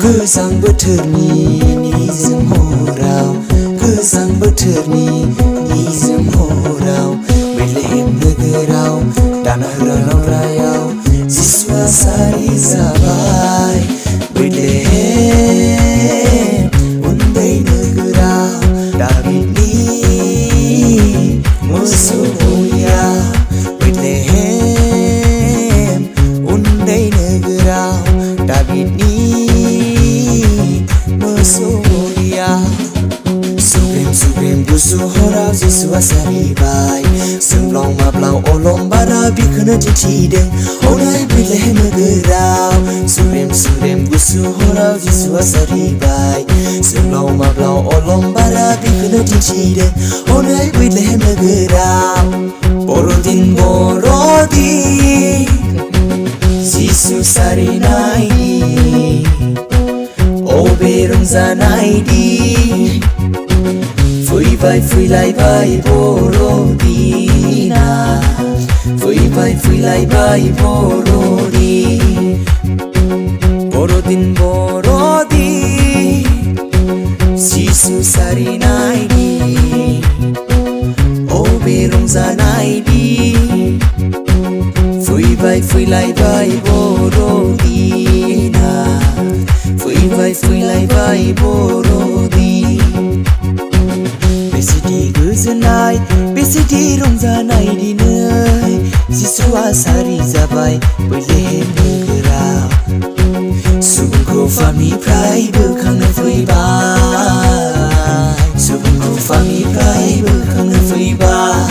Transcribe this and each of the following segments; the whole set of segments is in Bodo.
गोजां बोथोरनि निजोम हराव गोजां बोथोरनि निजोम हराव बेथलेहेम नोगोराव दाना होरालावरायाव जिसुआ सारि जाबाय बेथलेहेम उन्दै नोगोराव दाबिदनि मोसौ गलिया बेथलेहेम उन्दै नोगोराव दाबिदनि मोसौ गलिया सुग्रेम गुसु हराव जिसुआ सारिबाय सोमब्लाव माब्लाव अलम बारा बिखौनो दिन्थिदों हनै बेथलेहेम नोगोराव सुग्रेम गुसु हराव जिसुआ सारिबाय सोमब्लाव माब्लाव अलम बारा बिखौनो दिन्थिदों हनै बेथलेहेम नोगोराव बर'दिन जिसु सारिनायनि अबे रंजानाय दिन फैबाय फैलायबाय बर'दिना फैबाय फैलायबाय बर'दिन जिसु सारिनाय दिन अबे रंजानाय दिन फैबाय फैलायबाय बर'दिना फैबाय फैलायबाय बर'दिन बेसेदि गोजोननाय बेसेदि रंजानाय दिनै जिसुआ सारि जाबाय बेथलेहेम नोगोराव सुबुंखौ फामनिफ्राय बोखांनो फैबाय सुबुंखौ फामनिफ्राय बोखांनो फैबाय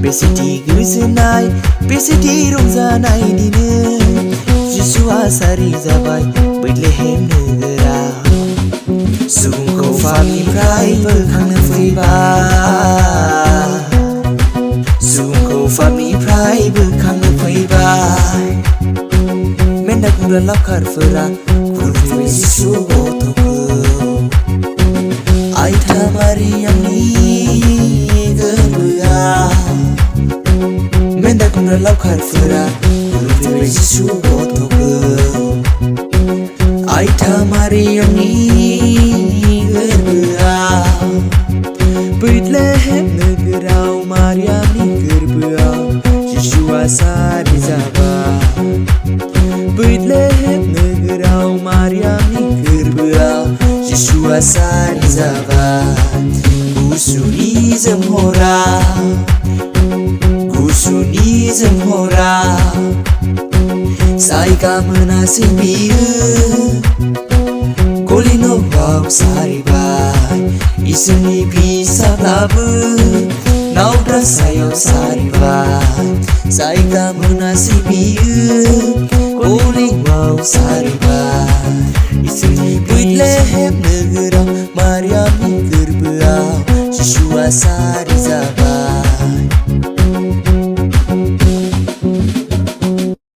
बेसेदि गोजोननाय बेसेदि रंजानाय दिनै जिसुआ सारि जाबाय बेथलेहेम नोगोराव सुबुंखौ फामनिफ्राय बोखांनो फैबाय सुबुंखौ फामनिफ्राय बोखांनो फैबाय मेन्दा गुंग्रा लावखारफोरा खुलुमफैबाय जिसु गथ'खौ आइथा मारियामनि गोरबोआव मेन्दा गुंग्रा लावखारफोरा खुलुमफैबाय जिसु गथ'खौ आइथा मारियामनि गोरबोआव बेथलेहेम नोगोराव मारियामनि गोरबोआव जिसुआ सारि जाबाय बेथलेहेम नोगोराव मारियामनि गोरबोआव जिसुआ सारि जाबाय गुसुनि जोमहराव जायगा मोनासै बियो गलि न'आव सारिबाय इसोरनि फिसाब्लाबो नावद्रा सायाव सारिबाय जायगा मोनासै बियो गलि न'आव सारिबाय